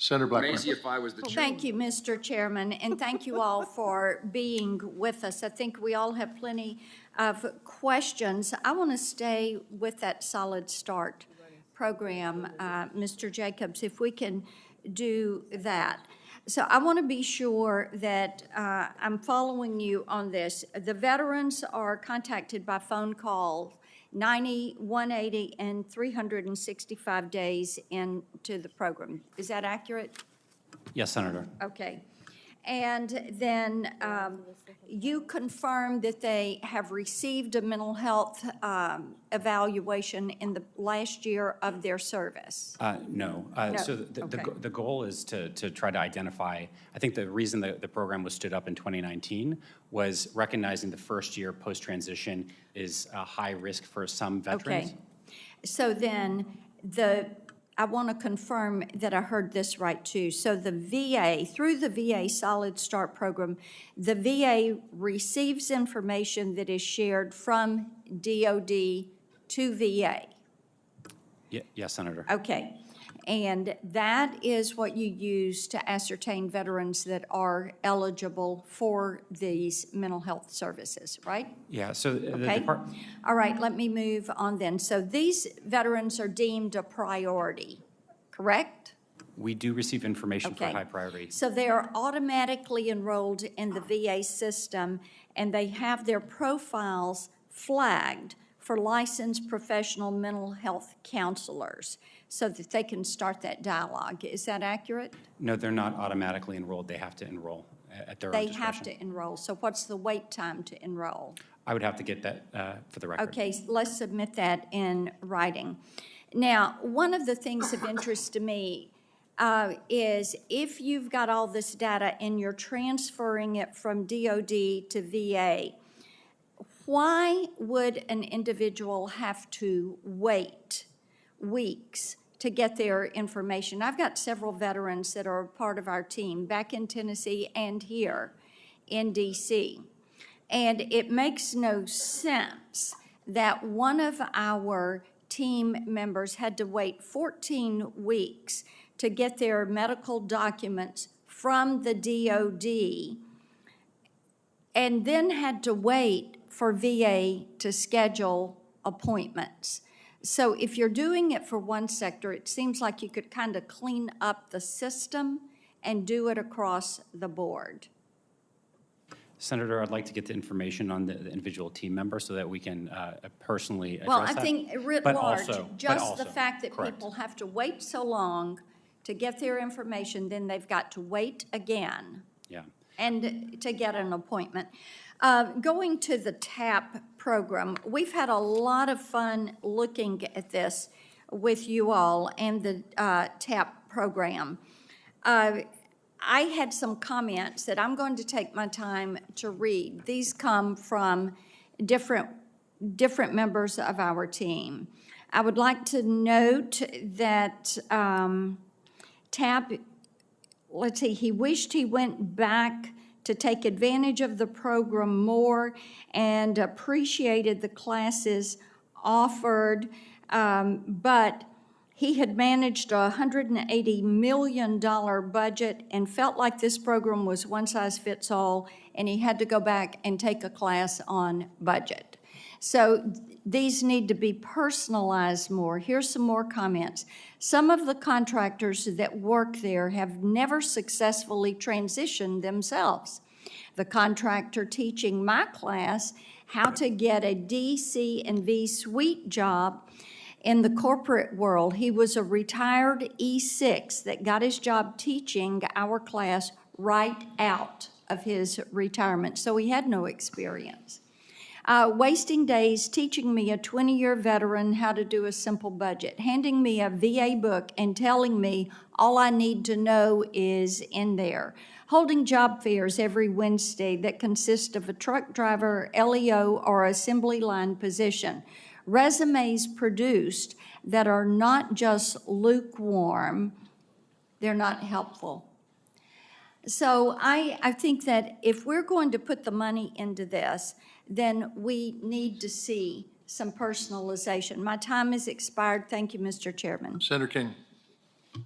Senator Blackburn. Amazing if I was the chairman. Thank you, Mr. Chairman, and thank you all for being with us. I think we all have plenty of questions. I want to stay with that Solid Start program, Mr. Jacobs, if we can do that. So I want to be sure that I'm following you on this. The veterans are contacted by phone call 90, 180, and 365 days into the program. Is that accurate? Yes, Senator. Okay. And then you confirm that they have received a mental health evaluation in the last year of their service? No. No. So Okay. the goal is to try to identify, I think the reason the program was stood up in 2019 was recognizing the first year post-transition is a high risk for some veterans. Okay. So then I want to confirm that I heard this right too. So the VA, through the VA Solid Start program, the VA receives information that is shared from DOD to VA. Yes, Senator. Okay. And that is what you use to ascertain veterans that are eligible for these mental health services, right? Yeah, so the Okay. department. All right, let me move on then. So these veterans are deemed a priority, correct? We do receive information for Okay. high priority. So they are automatically enrolled in the VA system, and they have their profiles flagged for licensed professional mental health counselors so that they can start that dialogue. Is that accurate? No, they're not automatically enrolled. They have to enroll at their own They discretion. have to enroll. So what's the wait time to enroll? I would have to get that for the record. Okay, let's submit that in writing. Now, one of the things of interest to me is if you've got all this data and you're transferring it from DOD to VA, why would an individual have to wait weeks to get their information? I've got several veterans that are part of our team back in Tennessee and here in DC. And it makes no sense that one of our team members had to wait 14 weeks to get their medical documents from the DOD and then had to wait for VA to schedule appointments. So if you're doing it for one sector, it seems like you could kind of clean up the system and do it across the board. Senator, I'd like to get the information on the individual team member so that we can personally address Well, that. I think writ But large, also- just the fact that correct. people have to wait so long to get their information, then they've got to wait again Yeah. and to get an appointment. Going to the TAP program, we've had a lot of fun looking at this with you all and the TAP program. I had some comments that I'm going to take my time to read. These come from different members of our team. I would like to note that TAP, let's see, he wished he went back to take advantage of the program more and appreciated the classes offered, but he had managed a $180 million budget and felt like this program was one size fits all, and he had to go back and take a class on budget. So these need to be personalized more. Here's some more comments. Some of the contractors that work there have never successfully transitioned themselves. The contractor teaching my class how to get a D, C, and V suite job in the corporate world. He was a retired E6 that got his job teaching our class right out of his retirement, so he had no experience. Wasting days teaching me, a 20-year veteran, how to do a simple budget, handing me a VA book and telling me all I need to know is in there. Holding job fairs every Wednesday that consist of a truck driver, LEO, or assembly line position. Resumes produced that are not just lukewarm, they're not helpful. So I think that if we're going to put the money into this, then we need to see some personalization. My time has expired. Thank you, Mr. Chairman. Senator King.